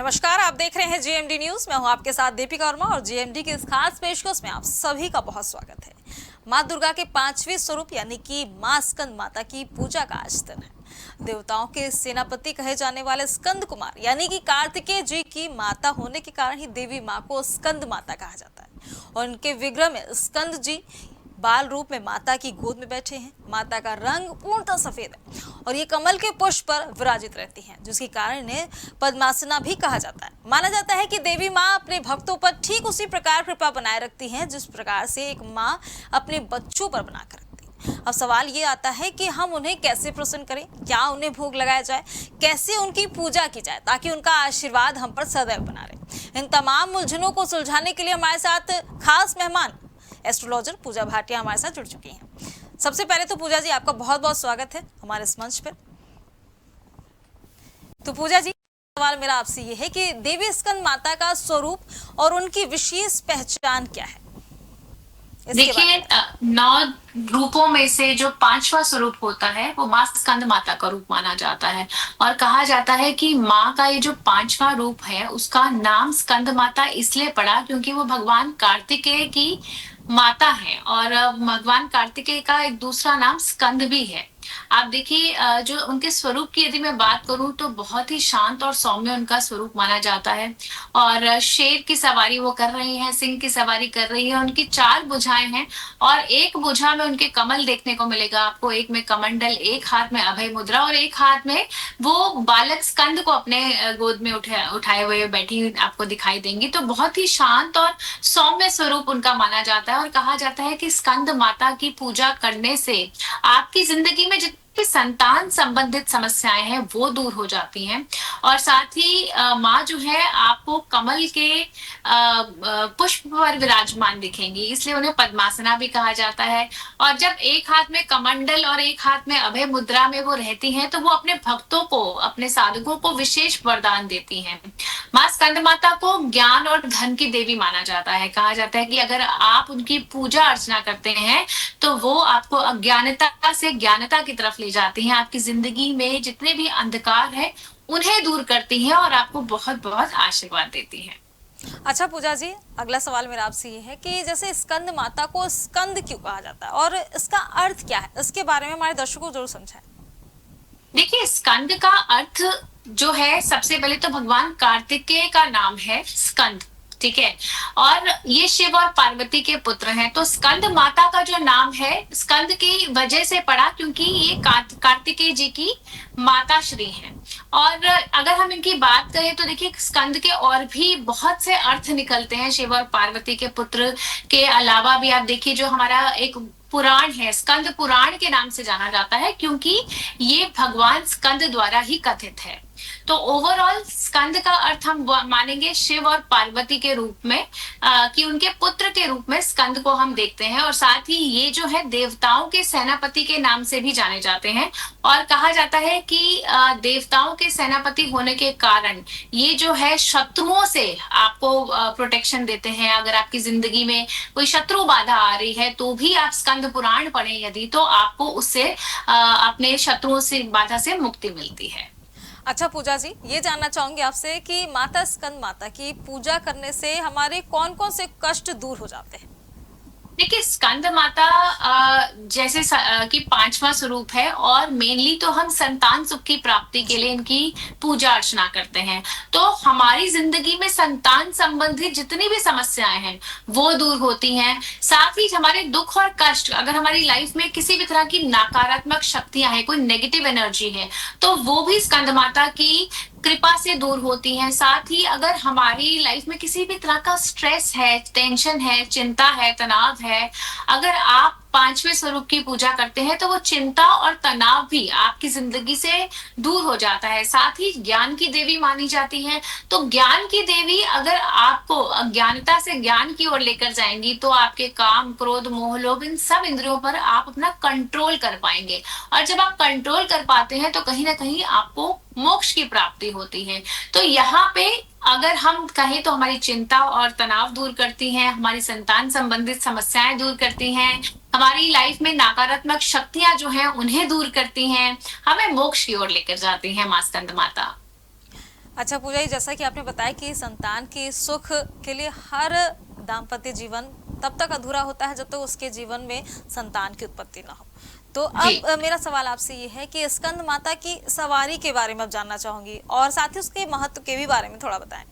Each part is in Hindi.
नमस्कार, आप देख रहे हैं जीएमडी न्यूज। मैं हूं आपके साथ दीपिका वर्मा और जीएमडी की इस खास पेशकश में आप सभी का बहुत स्वागत है। मां दुर्गा के पांचवें स्वरूप यानी कि मां स्कंद माता की पूजा का आज दिन है। देवताओं के सेनापति कहे जाने वाले स्कंद कुमार यानी कि कार्तिकेय जी की माता होने के कारण ही देवी मां को स्कंद माता कहा जाता है और उनके विग्रह में स्कंद जी बाल रूप में माता की गोद में बैठे हैं। माता का रंग पूर्णतः सफेद है और ये कमल के पुष्प पर विराजित रहती हैं, जिसके कारण इन्हें पद्मासना भी कहा जाता है। माना जाता है कि देवी माँ अपने भक्तों पर ठीक उसी प्रकार कृपा बनाए रखती हैं जिस प्रकार से एक माँ अपने बच्चों पर बनाकर रखती है। अब सवाल ये आता है कि हम उन्हें कैसे प्रसन्न करें, क्या उन्हें भोग लगाया जाए, कैसे उनकी पूजा की जाए ताकि उनका आशीर्वाद हम पर सदैव बना रहे। इन तमाम उलझनों को सुलझाने के लिए हमारे साथ खास मेहमान एस्ट्रोलॉजर पूजा भाटिया हमारे साथ जुड़ चुकी हैं। सबसे पहले तो पूजा जी, आपका बहुत बहुत स्वागत है हमारे इस मंच पर। तो पूजा जी, सवाल मेरा आपसे ये है कि देवी स्कंद माता का स्वरूप और उनकी विशेष पहचान क्या है? देखिए, 9 रूपों में से जो 5वां स्वरूप होता है वो मां स्कंद माता का रूप माना जाता है और कहा जाता है कि मां का ये जो 5वां रूप है उसका नाम स्कंद माता इसलिए पड़ा क्योंकि वो भगवान कार्तिकेय की माता है और भगवान कार्तिकेय का एक दूसरा नाम स्कंद भी है। आप देखिए, जो उनके स्वरूप की यदि मैं बात करूं तो बहुत ही शांत और सौम्य उनका स्वरूप माना जाता है और शेर की सवारी वो कर रही हैं, सिंह की सवारी कर रही है। उनकी 4 भुजाएं हैं और एक भुजा में उनके कमल देखने को मिलेगा आपको, एक में कमंडल, एक हाथ में अभय मुद्रा और एक हाथ में वो बालक स्कंद को अपने गोद में उठाए हुए बैठी आपको दिखाई देंगी। तो बहुत ही शांत और सौम्य स्वरूप उनका माना जाता है और कहा जाता है कि स्कंद माता की पूजा करने से आपकी जिंदगी में जितनी संतान संबंधित समस्याएं हैं वो दूर हो जाती हैं और साथ ही माँ जो है आपको कमल के पुष्प पर विराजमान दिखेंगी, इसलिए उन्हें पद्मासना भी कहा जाता है। और जब एक हाथ में कमंडल और एक हाथ में अभय मुद्रा में वो रहती हैं तो वो अपने भक्तों को, अपने साधकों को विशेष वरदान देती हैं। माँ स्कंद माता को ज्ञान और धन की देवी माना जाता है। कहा जाता है कि अगर आप उनकी पूजा अर्चना करते हैं तो वो आपको अज्ञानता से ज्ञानता की तरफ ले जाती हैं, आपकी जिंदगी में जितने भी अंधकार है उन्हें दूर करती हैं और आपको बहुत बहुत आशीर्वाद देती हैं। अच्छा पूजा जी, अगला सवाल मेरा आपसे ये है कि जैसे स्कंद माता को स्कंद क्यों कहा जाता है और इसका अर्थ क्या है, इसके बारे में हमारे दर्शकों को जरूर समझाएं। देखिए, स्कंद का अर्थ जो है, सबसे पहले तो भगवान कार्तिकेय का नाम है स्कंद, ठीक है, और ये शिव और पार्वती के पुत्र हैं। तो स्कंद माता का जो नाम है स्कंद की वजह से पड़ा क्योंकि ये कार्तिकेय जी की माता श्री हैं। और अगर हम इनकी बात करें तो देखिए, स्कंद के और भी बहुत से अर्थ निकलते हैं। शिव और पार्वती के पुत्र के अलावा भी आप देखिए, जो हमारा एक पुराण है, स्कंद पुराण के नाम से जाना जाता है क्योंकि ये भगवान स्कंद द्वारा ही कथित है। तो ओवरऑल स्कंद का अर्थ हम मानेंगे शिव और पार्वती के रूप में, कि उनके पुत्र के रूप में स्कंद को हम देखते हैं। और साथ ही ये जो है देवताओं के सेनापति के नाम से भी जाने जाते हैं और कहा जाता है कि देवताओं के सेनापति होने के कारण ये जो है शत्रुओं से आपको प्रोटेक्शन देते हैं। अगर आपकी जिंदगी में कोई शत्रु बाधा आ रही है तो भी आप स्कंद पुराण पढ़ें यदि, तो आपको उससे अपने शत्रुओं से बाधा से मुक्ति मिलती है। अच्छा पूजा जी, ये जानना चाहूंगी आपसे कि माता स्कंद माता की पूजा करने से हमारे कौन कौन से कष्ट दूर हो जाते हैं? देखिए, स्कंद माता जैसे कि 5वां स्वरूप है और मेनली तो हम संतान सुख की प्राप्ति के लिए इनकी पूजा अर्चना करते हैं। तो हमारी जिंदगी में संतान संबंधित जितनी भी समस्याएं हैं वो दूर होती हैं। साथ ही हमारे दुख और कष्ट, अगर हमारी लाइफ में किसी भी तरह की नकारात्मक शक्तियां हैं, कोई नेगेटिव एनर्जी है, तो वो भी स्कंद माता की कृपा से दूर होती हैं। साथ ही अगर हमारी लाइफ में किसी भी तरह का स्ट्रेस है, टेंशन है, चिंता है, तनाव है, अगर आप 5वें स्वरूप की पूजा करते हैं तो वो चिंता और तनाव भी आपकी जिंदगी से दूर हो जाता है। साथ ही ज्ञान की देवी मानी जाती है। तो ज्ञान की देवी अगर आपको अज्ञानता से ज्ञान की ओर लेकर जाएंगी तो आपके काम, क्रोध, मोह, लोभ, इन सब इंद्रियों पर आप अपना कंट्रोल कर पाएंगे और जब आप कंट्रोल कर पाते हैं तो कहीं ना कहीं आपको मोक्ष की प्राप्ति होती है। तो यहाँ पे अगर हम कहें तो हमारी चिंता और तनाव दूर करती हैं, हमारी संतान संबंधित समस्याएं दूर करती हैं, हमारी लाइफ में नकारात्मक शक्तियां जो हैं उन्हें दूर करती हैं, हमें मोक्ष की ओर लेकर जाती हैं मां स्कंद माता। अच्छा पूजा जी, जैसा कि आपने बताया कि संतान की सुख के लिए हर दाम्पत्य जीवन तब तक अधूरा होता है जब तक उसके जीवन में संतान की उत्पत्ति ना हो। तो जी अब मेरा सवाल आपसे ये है कि स्कंद माता की सवारी के बारे में अब जानना चाहूंगी और साथ ही उसके महत्व के भी बारे में थोड़ा बताएं।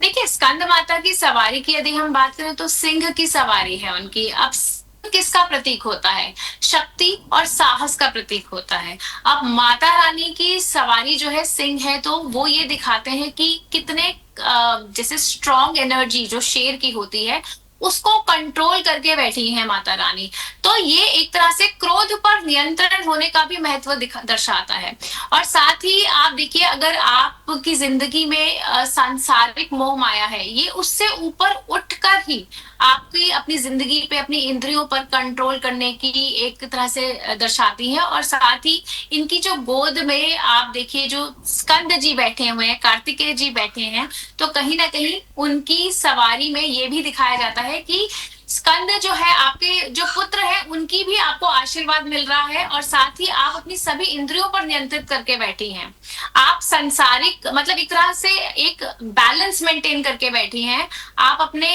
देखिए, स्कंद माता की सवारी की यदि हम बात करें तो सिंह की सवारी है उनकी। अब सिंह किसका प्रतीक होता है? शक्ति और साहस का प्रतीक होता है। अब माता रानी की सवारी जो है सिंह है, तो वो ये दिखाते हैं कि कितने जैसे स्ट्रॉन्ग एनर्जी जो शेर की होती है उसको कंट्रोल करके बैठी है माता रानी। तो ये एक तरह से क्रोध पर नियंत्रण होने का भी महत्व दर्शाता है। और साथ ही आप देखिए, अगर आपकी जिंदगी में सांसारिक मोह माया है, ये उससे ऊपर उठकर ही आपकी अपनी जिंदगी पे अपनी इंद्रियों पर कंट्रोल करने की एक तरह से दर्शाती है। और साथ ही इनकी जो गोद में आप देखिए जो स्कंद जी बैठे हुए हैं, कार्तिकेय जी बैठे हैं, तो कहीं ना कहीं उनकी सवारी में ये भी दिखाया जाता है कि स्कंद जो है आपके जो पुत्र है उनकी भी आपको आशीर्वाद मिल रहा है, और साथ ही आप अपनी सभी इंद्रियों पर नियंत्रित करके बैठी हैं। आप संसारिक मतलब एक तरह से एक बैलेंस मेंटेन करके बैठी हैं। आप अपने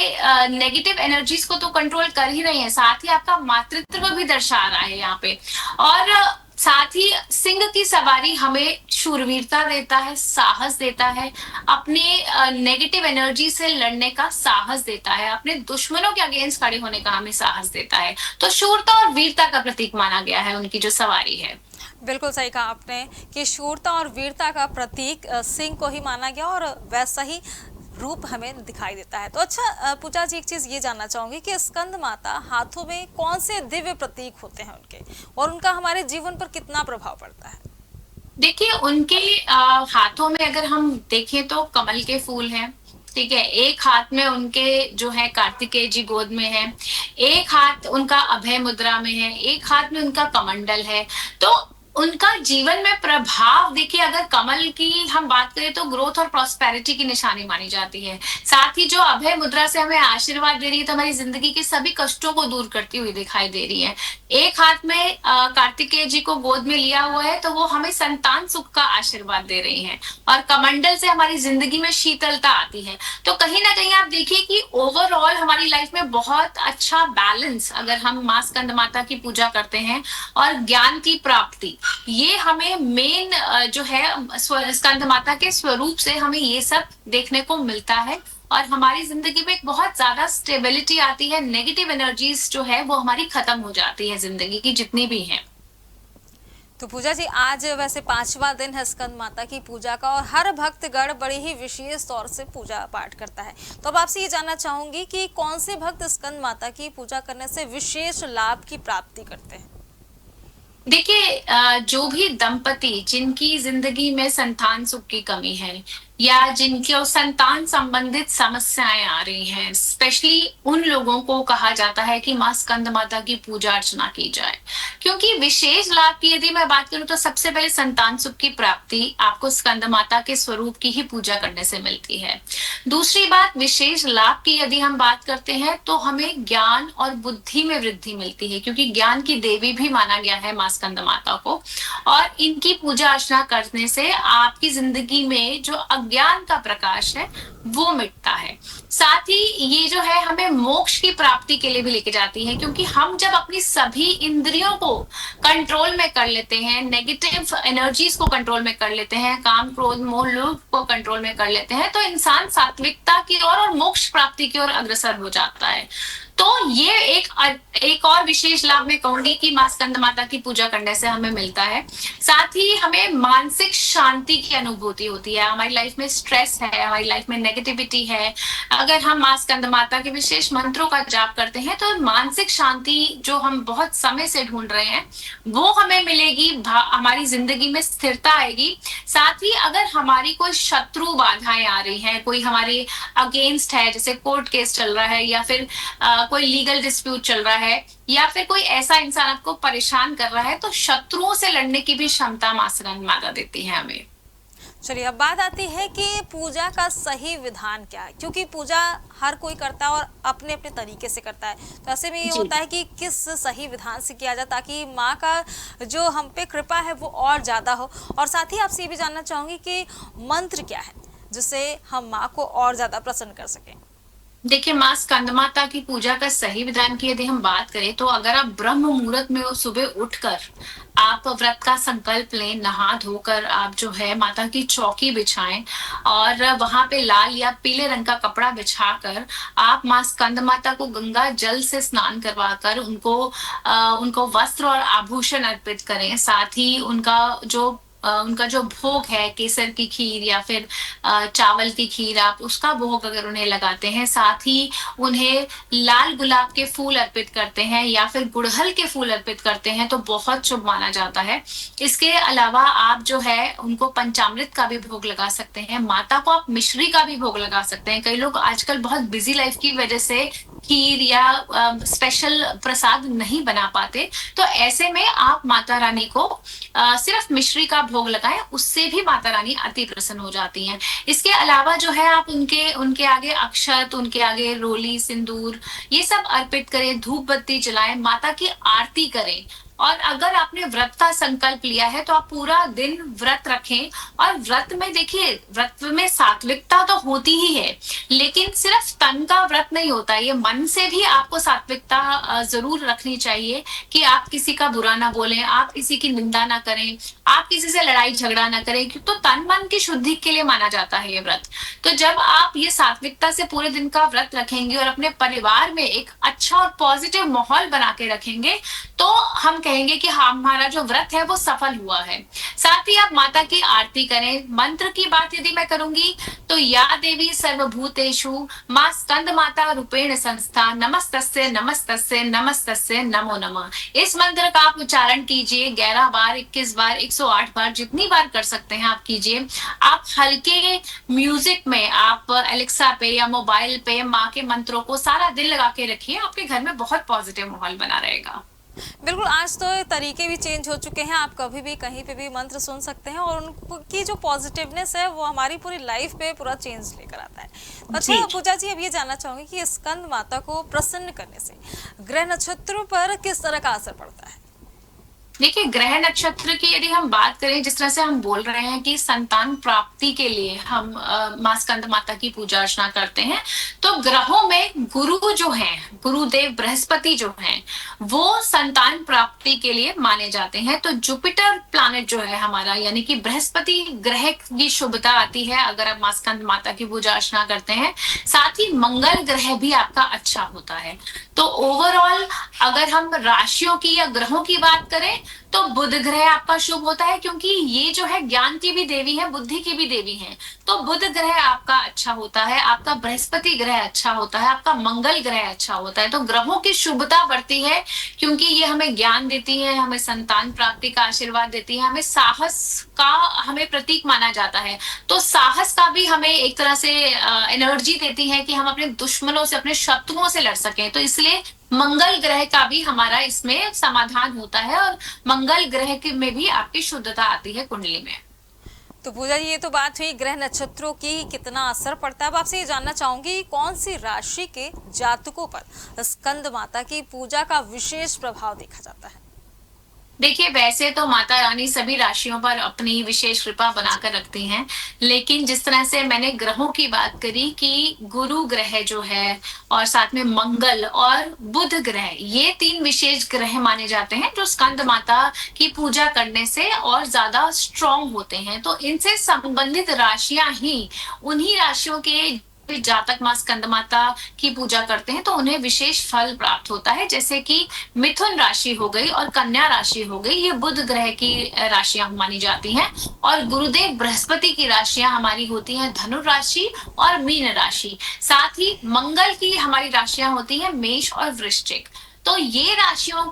नेगेटिव एनर्जीज को तो कंट्रोल कर ही रही हैं, साथ ही आपका मातृत्व भी दर्शा रहा है यहाँ पे। और साथ ही सिंह की सवारी हमें शूरवीरता देता है, साहस देता है, अपने नेगेटिव एनर्जी से लड़ने का साहस देता है, अपने दुश्मनों के अगेंस्ट खड़े होने का हमें साहस देता है। तो शूरता और वीरता का प्रतीक माना गया है उनकी जो सवारी है। बिल्कुल सही कहा आपने कि शूरता और वीरता का प्रतीक सिंह को ही माना गया और वैसा ही रूप हमें दिखाई देता है। तो अच्छा पूजा जी, एक चीज ये जानना चाहूंगी कि स्कंद माता हाथों में कौन से दिव्य प्रतीक होते हैं उनके, और उनका हमारे जीवन पर कितना प्रभाव पड़ता है? देखिए, उनके हाथों में अगर हम देखें तो कमल के फूल हैं। ठीक है, एक हाथ में उनके जो है कार्तिकेय जी गोद में है, एक हाथ उनका अभय मुद्रा में है, एक हाथ में उनका कमंडल है। तो उनका जीवन में प्रभाव देखिए, अगर कमल की हम बात करें तो ग्रोथ और प्रॉस्पेरिटी की निशानी मानी जाती है। साथ ही जो अभय मुद्रा से हमें आशीर्वाद दे रही है, तो हमारी जिंदगी के सभी कष्टों को दूर करती हुई दिखाई दे रही है। एक हाथ में कार्तिकेय जी को गोद में लिया हुआ है, तो वो हमें संतान सुख का आशीर्वाद दे रही हैं। और कमंडल से हमारी जिंदगी में शीतलता आती है। तो कहीं ना कहीं आप देखिए कि ओवरऑल हमारी लाइफ में बहुत अच्छा बैलेंस, अगर हम मां स्कंद माता की पूजा करते हैं और ज्ञान की प्राप्ति, ये हमें मेन जो है स्कंद माता के स्वरूप से हमें ये सब देखने को मिलता है। और हमारी जिंदगी में एक बहुत ज्यादा स्टेबिलिटी आती है, नेगेटिव एनर्जीज जो है वो हमारी खत्म हो जाती है जिंदगी की जितनी भी हैं। तो पूजा जी, आज वैसे 5वां दिन है स्कंद माता की पूजा का और हर भक्तगण बड़े ही विशेष तौर से पूजा पाठ करता है। तो अब आपसे ये जानना चाहूंगी कि कौन से भक्त स्कंद माता की पूजा करने से विशेष लाभ की प्राप्ति करते हैं? देखिए, जो भी दंपति जिनकी जिंदगी में संतान सुख की कमी है या जिनके संतान संबंधित समस्याएं आ रही हैं, स्पेशली उन लोगों को कहा जाता है कि मां स्कंद माता की पूजा अर्चना की जाए। क्योंकि विशेष लाभ की यदि मैं बात करूं तो सबसे पहले संतान सुख की प्राप्ति आपको स्कंद माता के स्वरूप की ही पूजा करने से मिलती है। दूसरी बात, विशेष लाभ की यदि हम बात करते हैं तो हमें ज्ञान और बुद्धि में वृद्धि मिलती है, क्योंकि ज्ञान की देवी भी माना गया है मां स्कंद माता को। और इनकी पूजा अर्चना करने से आपकी जिंदगी में जो अज्ञान का प्रकाश है वो मिटता है। साथ ही ये जो है हमें मोक्ष की प्राप्ति के लिए भी लेके जाती है, क्योंकि हम जब अपनी सभी इंद्रियों को कंट्रोल में कर लेते हैं, नेगेटिव एनर्जीज को कंट्रोल में कर लेते हैं, काम क्रोध मोह लोभ को कंट्रोल में कर लेते हैं, तो इंसान सात्विकता की ओर और मोक्ष प्राप्ति की ओर अग्रसर हो जाता है। तो ये एक और विशेष लाभ मैं कहूंगी कि मां स्कंद माता की पूजा करने से हमें मिलता है। साथ ही हमें मानसिक शांति की अनुभूति होती है। हमारी लाइफ में स्ट्रेस है, हमारी लाइफ में नेगेटिविटी है, अगर हम मां स्कंद माता के विशेष मंत्रों का जाप करते हैं तो मानसिक शांति जो हम बहुत समय से ढूंढ रहे हैं वो हमें मिलेगी, हमारी जिंदगी में स्थिरता आएगी। साथ ही अगर हमारी कोई शत्रु बाधाएं आ रही हैं, कोई हमारे अगेंस्ट है, जैसे कोर्ट केस चल रहा है या फिर कोई लीगल डिस्प्यूट चल रहा है या फिर कोई ऐसा इंसान आपको परेशान कर रहा है, तो शत्रुओं से लड़ने की भी क्षमता मां स्कंद माता देती है हमें। चलिए अब बात आती है कि पूजा का सही विधान क्या है, क्योंकि पूजा हर कोई करता है और अपने अपने तरीके से करता है। तो ऐसे में ये जी। होता है कि किस सही विधान से किया जाए ताकि माँ का जो हम पे कृपा है वो और ज्यादा हो। और साथ ही आपसे ये भी जानना चाहूंगी कि मंत्र क्या है जिससे हम माँ को और ज्यादा प्रसन्न कर सकें। देखिए, माँ स्कंदमाता की पूजा का सही विधान की यदि हम बात करें, तो अगर आप ब्रह्म मुहूर्त में सुबह उठकर आप व्रत का संकल्प लें, नहा धोकर आप जो है माता की चौकी बिछाएं और वहां पे लाल या पीले रंग का कपड़ा बिछाकर आप माँ स्कंदमाता को गंगा जल से स्नान करवाकर उनको वस्त्र और आभूषण अर्पित करें। साथ ही उनका जो भोग है, केसर की खीर या फिर चावल की खीर, आप उसका भोग अगर उन्हें लगाते हैं, साथ ही उन्हें लाल गुलाब के फूल अर्पित करते हैं या फिर गुड़हल के फूल अर्पित करते हैं, तो बहुत शुभ माना जाता है। इसके अलावा आप जो है उनको पंचामृत का भी भोग लगा सकते हैं, माता को आप मिश्री का भी भोग लगा सकते हैं। कई लोग आजकल बहुत बिजी लाइफ की वजह से खीर या स्पेशल प्रसाद नहीं बना पाते, तो ऐसे में आप माता रानी को सिर्फ मिश्री का भोग लगाएं, उससे भी माता रानी अति प्रसन्न हो जाती हैं। इसके अलावा जो है आप उनके उनके आगे अक्षत, उनके आगे रोली, सिंदूर, ये सब अर्पित करें, धूप बत्ती जलाएं, माता की आरती करें। और अगर आपने व्रत का संकल्प लिया है तो आप पूरा दिन व्रत रखें। और व्रत में देखिए, व्रत में सात्विकता तो होती ही है, लेकिन सिर्फ तन का व्रत नहीं होता, ये मन से भी आपको सात्विकता जरूर रखनी चाहिए कि आप किसी का बुरा ना बोलें, आप किसी की निंदा ना करें, आप किसी से लड़ाई झगड़ा ना करें, तो तन मन की शुद्धि के लिए माना जाता है ये व्रत। तो जब आप ये सात्विकता से पूरे दिन का व्रत रखेंगे और अपने परिवार में एक अच्छा और पॉजिटिव माहौल बना के रखेंगे, तो हम कहेंगे कि हाँ, हमारा जो व्रत है वो सफल हुआ है। साथ ही आप माता की आरती करें। मंत्र की बात यदि मैं करूंगी तो या देवी सर्वभूतेषु मां स्कंद माता रूपेण संस्था नमस्तस्ये नमस्तस्ये नमस्तस्ये नमो नमः। इस मंत्र का आप उच्चारण कीजिए 11 बार, 21 बार, 108 बार, जितनी बार कर सकते हैं आप कीजिए। आप हल्के म्यूजिक में आप एलेक्सा पे या मोबाइल पे माँ के मंत्रों को सारा दिन लगा के रखिए, आपके घर में बहुत पॉजिटिव माहौल बना रहेगा। बिल्कुल, आज तो तरीके भी चेंज हो चुके हैं, आप कभी भी कहीं पे भी मंत्र सुन सकते हैं और उनकी जो पॉजिटिवनेस है वो हमारी पूरी लाइफ पे पूरा चेंज लेकर आता है। अच्छा पूजा जी, अब ये जानना चाहूंगी कि स्कंद माता को प्रसन्न करने से ग्रह नक्षत्रों पर किस तरह का असर पड़ता है। देखिए, ग्रह नक्षत्र की यदि हम बात करें, जिस तरह से हम बोल रहे हैं कि संतान प्राप्ति के लिए हम मां स्कंद माता की पूजा अर्चना करते हैं, तो ग्रहों में गुरु जो हैं, गुरुदेव बृहस्पति जो हैं, वो संतान प्राप्ति के लिए माने जाते हैं। तो जुपिटर प्लैनेट जो है हमारा, यानी कि बृहस्पति ग्रह की शुभता आती है अगर आप मां स्कंद माता की पूजा अर्चना करते हैं। साथ ही मंगल ग्रह भी आपका अच्छा होता है। तो ओवरऑल अगर हम राशियों की या ग्रहों की बात करें तो बुध ग्रह आपका शुभ होता है, क्योंकि ये जो है ज्ञान की भी देवी है, बुद्धि की भी देवी है। तो बुध ग्रह आपका अच्छा होता है, आपका बृहस्पति ग्रह अच्छा होता है, आपका मंगल ग्रह अच्छा होता है। तो ग्रहों की शुभता बढ़ती है क्योंकि ये हमें ज्ञान देती है, हमें संतान प्राप्ति का आशीर्वाद देती है, हमें साहस का हमें प्रतीक माना जाता है। तो साहस का भी हमें एक तरह से एनर्जी देती है कि हम अपने दुश्मनों से, अपने शत्रुओं से लड़ सकें। तो इसलिए मंगल ग्रह का भी हमारा इसमें समाधान होता है और मंगल ग्रह में भी आपकी शुद्धता आती है कुंडली में। तो पूजा जी, ये तो बात हुई ग्रह नक्षत्रों की कितना असर पड़ता है। अब आपसे ये जानना चाहूंगी कौन सी राशि के जातकों पर स्कंद माता की पूजा का विशेष प्रभाव देखा जाता है। देखिए, वैसे तो माता रानी सभी राशियों पर अपनी विशेष कृपा बनाकर रखती हैं, लेकिन जिस तरह से मैंने ग्रहों की बात करी कि गुरु ग्रह जो है और साथ में मंगल और बुध ग्रह, ये 3 विशेष ग्रह माने जाते हैं जो स्कंद माता की पूजा करने से और ज्यादा स्ट्रॉन्ग होते हैं। तो इनसे संबंधित राशियां ही, उन्हीं राशियों के जातक मां स्कंद माता की पूजा करते हैं तो उन्हें विशेष फल प्राप्त होता है। जैसे कि मिथुन राशि हो गई और कन्या राशि हो गई, ये बुध ग्रह की राशियां मानी जाती हैं। और गुरुदेव बृहस्पति की राशियां हमारी होती हैं धनु राशि और मीन राशि। साथ ही मंगल की हमारी राशियां होती हैं मेष और वृश्चिक। तो ये राशियों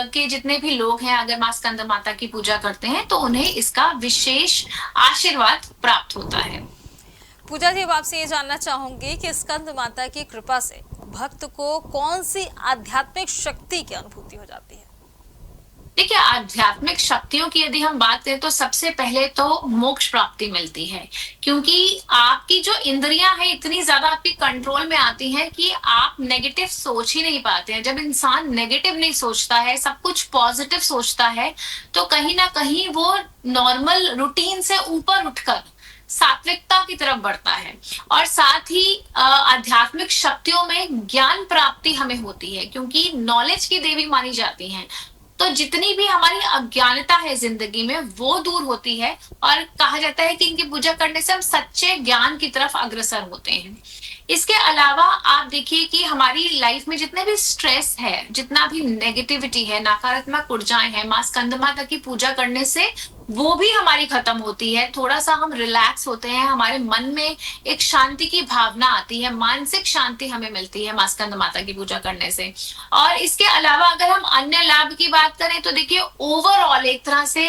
के जितने भी लोग हैं, अगर मां स्कंद माता की पूजा करते हैं तो उन्हें इसका विशेष आशीर्वाद प्राप्त होता है। पूजा जी, अब आपसे ये जानना चाहूंगी कि स्कंद माता की कृपा से भक्त को कौन सी आध्यात्मिक शक्ति की अनुभूति हो जाती है। देखिए, आध्यात्मिक शक्तियों की यदि हम बात करें तो सबसे पहले तो मोक्ष प्राप्ति मिलती है, क्योंकि आपकी जो इंद्रियां हैं इतनी ज्यादा आपके कंट्रोल में आती हैं कि आप नेगेटिव सोच ही नहीं पाते हैं। जब इंसान नेगेटिव नहीं सोचता है, सब कुछ पॉजिटिव सोचता है, तो कहीं ना कहीं वो नॉर्मल रूटीन से ऊपर उठकर सात्विकता की तरफ बढ़ता है। और साथ ही आध्यात्मिक शक्तियों में ज्ञान प्राप्ति हमें होती है, क्योंकि नॉलेज की देवी मानी जाती हैं। तो जितनी भी हमारी अज्ञानता है जिंदगी में वो दूर होती है, और कहा जाता है कि इनकी पूजा करने से हम सच्चे ज्ञान की तरफ अग्रसर होते हैं। इसके अलावा आप देखिए कि हमारी लाइफ में जितने भी स्ट्रेस है, जितना भी नेगेटिविटी है, नकारात्मक ऊर्जाएं हैं, माँ स्कंद माता की पूजा करने से वो भी हमारी खत्म होती है। थोड़ा सा हम रिलैक्स होते हैं, हमारे मन में एक शांति की भावना आती है, मानसिक शांति हमें मिलती है माँ स्कंद माता की पूजा करने से। और इसके अलावा अगर हम अन्य लाभ की बात करें तो देखिए, ओवरऑल एक तरह से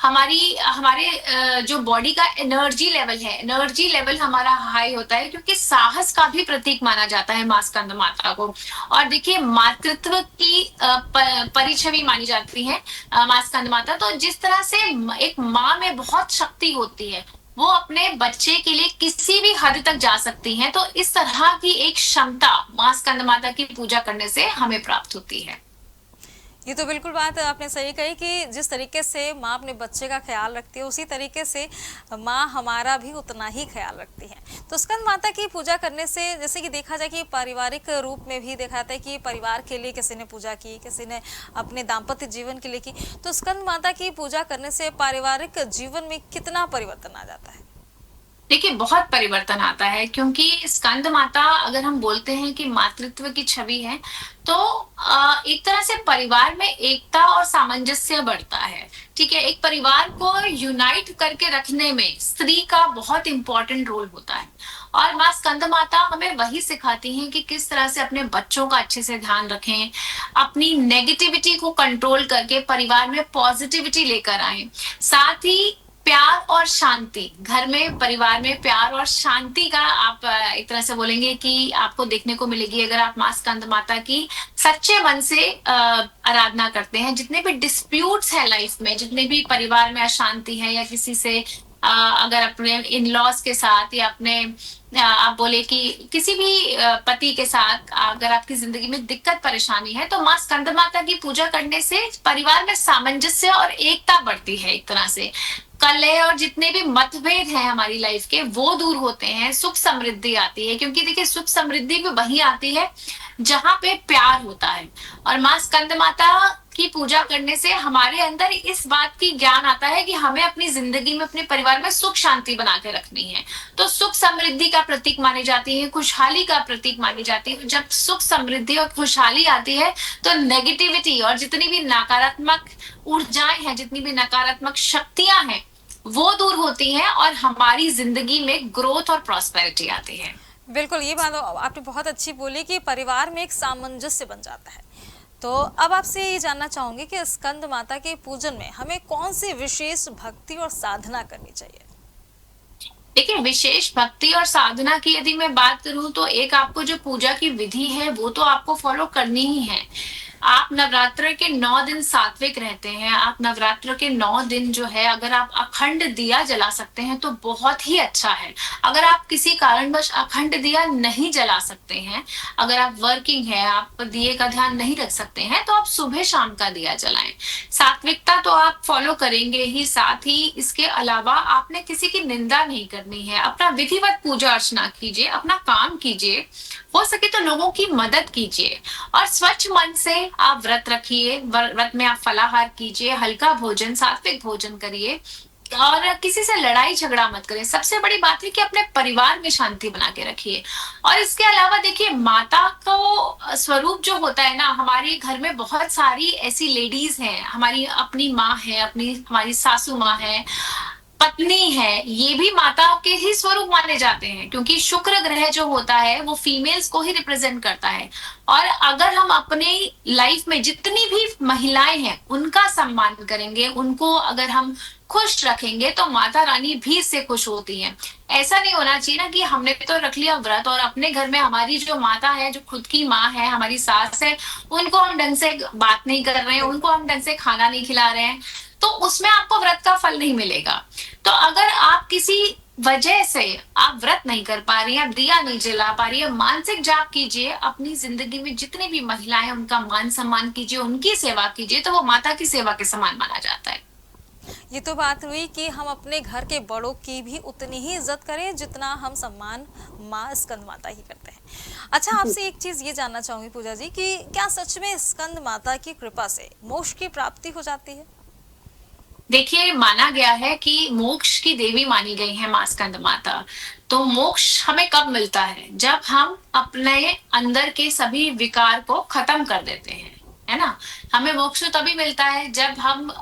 हमारे जो बॉडी का एनर्जी लेवल है, एनर्जी लेवल हमारा हाई होता है, क्योंकि साहस का भी प्रतीक माना जाता है माँ स्कंद माता को। और देखिए, मातृत्व की परिछवि मानी जाती है माँ स्कंद माता। तो जिस तरह से एक माँ में बहुत शक्ति होती है, वो अपने बच्चे के लिए किसी भी हद तक जा सकती हैं, तो इस तरह की एक क्षमता माँ स्कंद माता की पूजा करने से हमें प्राप्त होती है। ये तो बिल्कुल बात आपने सही कही कि जिस तरीके से माँ अपने बच्चे का ख्याल रखती है, उसी तरीके से माँ हमारा भी उतना ही ख्याल रखती है। तो स्कंद माता की पूजा करने से जैसे कि देखा जाए कि पारिवारिक रूप में भी देखा जाता है कि परिवार के लिए किसी ने पूजा की, किसी ने अपने दाम्पत्य जीवन के लिए की। तो स्कंद माता की पूजा करने से पारिवारिक जीवन में कितना परिवर्तन आ जाता है? देखिए, बहुत परिवर्तन आता है, क्योंकि स्कंद माता अगर हम बोलते हैं कि मातृत्व की छवि है, तो एक तरह से परिवार में एकता और सामंजस्य बढ़ता है। ठीक है, एक परिवार को यूनाइट करके रखने में स्त्री का बहुत इंपॉर्टेंट रोल होता है। और माँ स्कंद माता हमें वही सिखाती हैं कि किस तरह से अपने बच्चों का अच्छे से ध्यान रखें, अपनी नेगेटिविटी को कंट्रोल करके परिवार में पॉजिटिविटी लेकर आए। साथ ही प्यार और शांति, घर में परिवार में प्यार और शांति का आप एक तरह से बोलेंगे कि आपको देखने को मिलेगी अगर आप माँ स्कंद माता की सच्चे मन से आराधना करते हैं। जितने भी डिस्प्यूट्स हैं लाइफ में, जितने भी परिवार में अशांति है, या किसी से अगर अपने इन लॉज के साथ, या अपने आप बोले कि किसी भी पति के साथ अगर आपकी जिंदगी में दिक्कत परेशानी है, तो माँ स्कंद माता की पूजा करने से परिवार में सामंजस्य और एकता बढ़ती है। एक तरह से कलह और जितने भी मतभेद हैं हमारी लाइफ के, वो दूर होते हैं, सुख समृद्धि आती है। क्योंकि देखिए, सुख समृद्धि भी वही आती है जहां पे प्यार होता है। और माँ स्कंद माता की पूजा करने से हमारे अंदर इस बात की ज्ञान आता है कि हमें अपनी जिंदगी में, अपने परिवार में सुख शांति बना के रखनी है। तो सुख समृद्धि का प्रतीक मानी जाती है, खुशहाली का प्रतीक मानी जाती है। जब सुख समृद्धि और खुशहाली आती है, तो नेगेटिविटी और जितनी भी नकारात्मक ऊर्जाएं हैं, जितनी भी नकारात्मक शक्तियां हैं, वो दूर होती हैं, और हमारी जिंदगी में ग्रोथ और प्रॉस्पेरिटी आती है। बिल्कुल, ये बात आपने बहुत अच्छी बोली कि परिवार में एक सामंजस्य बन जाता है। तो अब आपसे ये जानना चाहूंगी कि स्कंद माता के पूजन में हमें कौन सी विशेष भक्ति और साधना करनी चाहिए? देखिए, विशेष भक्ति और साधना की यदि मैं बात करूं, तो एक आपको जो पूजा की विधि है वो तो आपको फॉलो करनी ही है। आप नवरात्र के 9 दिन सात्विक रहते हैं, आप नवरात्र के 9 दिन जो है, अगर आप अखंड दिया जला सकते हैं तो बहुत ही अच्छा है। अगर आप किसी कारणवश अखंड दिया नहीं जला सकते हैं, अगर आप वर्किंग है, आप दिए का ध्यान नहीं रख सकते हैं, तो आप सुबह शाम का दिया जलाएं। सात्विकता तो आप फॉलो करेंगे ही, साथ ही इसके अलावा आपने किसी की निंदा नहीं करनी है। अपना विधिवत पूजा अर्चना कीजिए, अपना काम कीजिए, हो सके तो लोगों की मदद कीजिए, और स्वच्छ मन से आप व्रत रखिए। व्रत में आप फलाहार कीजिए, हल्का भोजन, सात्विक भोजन करिए, और किसी से लड़ाई झगड़ा मत करें। सबसे बड़ी बात है कि अपने परिवार में शांति बना के रखिए। और इसके अलावा देखिए, माता को स्वरूप जो होता है ना, हमारे घर में बहुत सारी ऐसी लेडीज हैं, हमारी अपनी माँ है, अपनी हमारी सासू माँ है, पत्नी है, ये भी माता के ही स्वरूप माने जाते हैं, क्योंकि शुक्र ग्रह जो होता है वो फीमेल्स को ही रिप्रेजेंट करता है। और अगर हम अपने लाइफ में जितनी भी महिलाएं हैं उनका सम्मान करेंगे, उनको अगर हम खुश रखेंगे, तो माता रानी भी इससे खुश होती हैं। ऐसा नहीं होना चाहिए ना कि हमने तो रख लिया व्रत और अपने घर में हमारी जो माता है, जो खुद की माँ है, हमारी सास है, उनको हम ढंग से बात नहीं कर रहे हैं, उनको हम ढंग से खाना नहीं खिला रहे हैं, तो उसमें आपको व्रत का फल नहीं मिलेगा। तो अगर आप किसी वजह से आप व्रत नहीं कर पा रही हैं, आप दिया नहीं जला पा रही है, मानसिक जाप कीजिए, अपनी जिंदगी में जितनी भी महिलाएं हैं उनका मान सम्मान कीजिए, उनकी सेवा कीजिए, तो वो माता की सेवा के समान माना जाता है। ये तो बात हुई कि हम अपने घर के बड़ों की भी उतनी ही इज्जत करें जितना हम सम्मान माँ स्कंद माता ही करते हैं। अच्छा, आपसे एक चीज ये जानना चाहूंगी पूजा जी कि क्या सच में स्कंद माता की कृपा से मोक्ष की प्राप्ति हो जाती है? देखिए, माना गया है कि मोक्ष की देवी मानी गई है माँ स्कंद माता। तो मोक्ष हमें कब मिलता है? जब हम अपने अंदर के सभी विकार को खत्म कर देते हैं, है ना? हमें मोक्ष तो तभी मिलता है जब हम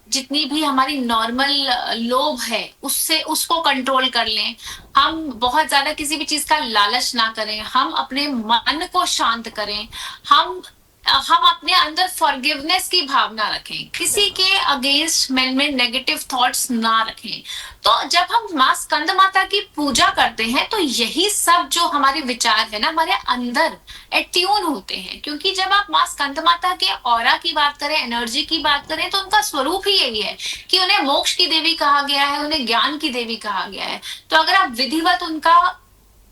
जितनी भी हमारी नॉर्मल लोभ है उससे उसको कंट्रोल कर लें। हम बहुत ज्यादा किसी भी चीज का लालच ना करें, हम अपने मन को शांत करें, हम अपने अंदर फॉरगिवनेस की भावना रखें, किसी के अगेंस्ट मन में नेगेटिव थॉट्स ना रखें। तो जब हम माँ स्कंद माता की पूजा करते हैं तो यही सब जो हमारे विचार है ना, हमारे अंदर एट्यून होते हैं। क्योंकि जब आप माँ स्कंद माता के ऑरा की बात करें, एनर्जी की बात करें, तो उनका स्वरूप ही यही है कि उन्हें मोक्ष की देवी कहा गया है, उन्हें ज्ञान की देवी कहा गया है। तो अगर आप विधिवत उनका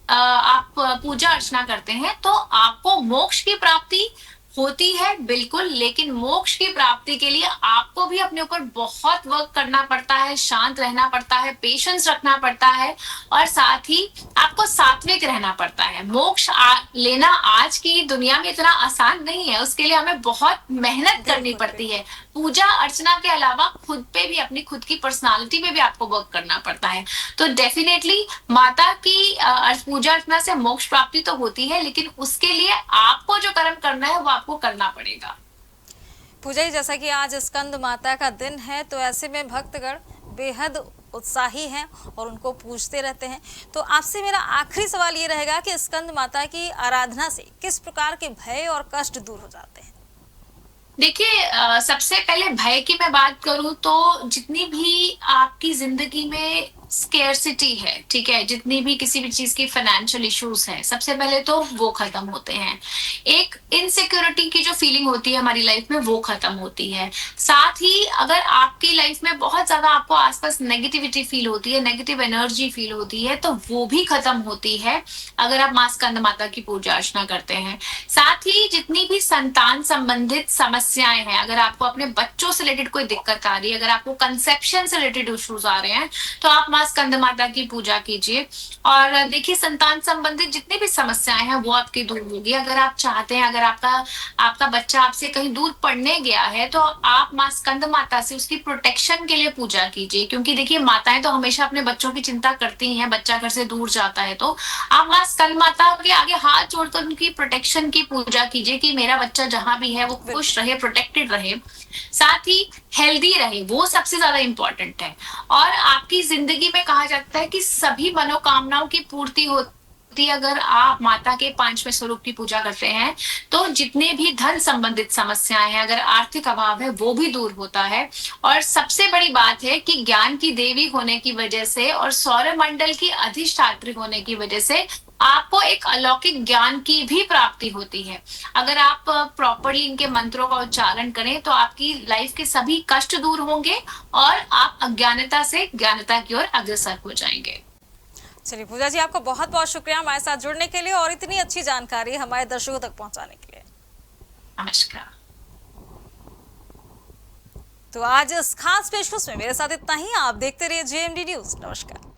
आप पूजा अर्चना करते हैं तो आपको मोक्ष की प्राप्ति होती है, बिल्कुल। लेकिन मोक्ष की प्राप्ति के लिए आपको भी अपने ऊपर बहुत वर्क करना पड़ता है, शांत रहना पड़ता है, पेशेंस रखना पड़ता है, और साथ ही आपको सात्विक रहना पड़ता है। मोक्ष लेना आज की दुनिया में इतना आसान नहीं है, उसके लिए हमें बहुत मेहनत करनी पड़ती है। पूजा अर्चना के अलावा खुद पे भी, अपनी खुद की पर्सनालिटी पे भी आपको वर्क करना पड़ता है। तो डेफिनेटली माता की पूजा अर्चना से मोक्ष प्राप्ति तो होती है, लेकिन उसके लिए आपको जो कर्म करना है वो आपको करना पड़ेगा। पूजा जी, जैसा कि आज स्कंद माता का दिन है तो ऐसे में भक्तगण बेहद उत्साही हैं और उनको पूजते रहते हैं। तो आपसे मेरा आखिरी सवाल ये रहेगा कि स्कंद माता की आराधना से किस प्रकार के भय और कष्ट दूर हो जाते हैं? देखिए, सबसे पहले भय की मैं बात करूं तो जितनी भी आपकी जिंदगी में स्केर्सिटी है, ठीक है, जितनी भी किसी भी चीज की फाइनेंशियल इश्यूज है, सबसे पहले तो वो खत्म होते हैं। एक इनसिक्योरिटी की जो फीलिंग होती है हमारी लाइफ में, वो खत्म होती है। साथ ही अगर आपकी लाइफ में बहुत ज्यादा आपको आसपास नेगेटिविटी फील होती है, नेगेटिव एनर्जी फील होती है, तो वो भी खत्म होती है अगर आप माँ स्कंद माता की पूजा अर्चना करते हैं। साथ ही जितनी भी संतान संबंधित समस्याएं हैं, अगर आपको अपने बच्चों से रिलेटेड कोई दिक्कत आ रही है, अगर आपको कंसेप्शन से रिलेटेड इश्यूज आ रहे हैं, तो आप माँ स्कंद माता की पूजा कीजिए। और देखिए, संतान संबंधित जितनी भी समस्याएं हैं वो आपकी दूर होगी। अगर आप चाहते हैं, अगर आपका बच्चा आपसे कहीं दूर पढ़ने गया है, तो आप माँ स्कंद माता से उसकी प्रोटेक्शन के लिए पूजा कीजिए। क्योंकि देखिए, माताएं तो हमेशा अपने बच्चों की चिंता करती हैं, बच्चा घर से दूर जाता है तो आप माँ स्कंद माता के आगे हाथ जोड़कर उनकी प्रोटेक्शन की पूजा कीजिए कि मेरा बच्चा जहां भी है वो खुश रहे, प्रोटेक्टेड रहे, साथ ही हेल्दी रहे, वो सबसे ज्यादा इंपॉर्टेंट है। और आपकी जिंदगी में कहा जाता है कि सभी मनोकामनाओं की पूर्ति होती, अगर आप माता के 5वें स्वरूप की पूजा करते हैं तो जितने भी धन संबंधित समस्याएं हैं, अगर आर्थिक अभाव है, वो भी दूर होता है। और सबसे बड़ी बात है कि ज्ञान की देवी होने की वजह से और सौर मंडल की अधिष्ठात्री होने की वजह से आपको एक अलौकिक ज्ञान की भी प्राप्ति होती है। अगर आप प्रॉपरली इनके मंत्रों का उच्चारण करें तो आपकी लाइफ के सभी कष्ट दूर होंगे और आप अज्ञानता से ज्ञानता की ओर अग्रसर हो जाएंगे। चलिए पूजा जी, आपका बहुत बहुत शुक्रिया हमारे साथ जुड़ने के लिए और इतनी अच्छी जानकारी हमारे दर्शकों तक पहुंचाने के लिए। नमस्कार। तो आज इस खास पेशकश में मेरे साथ इतना ही। आप देखते रहिए JMD न्यूज। नमस्कार।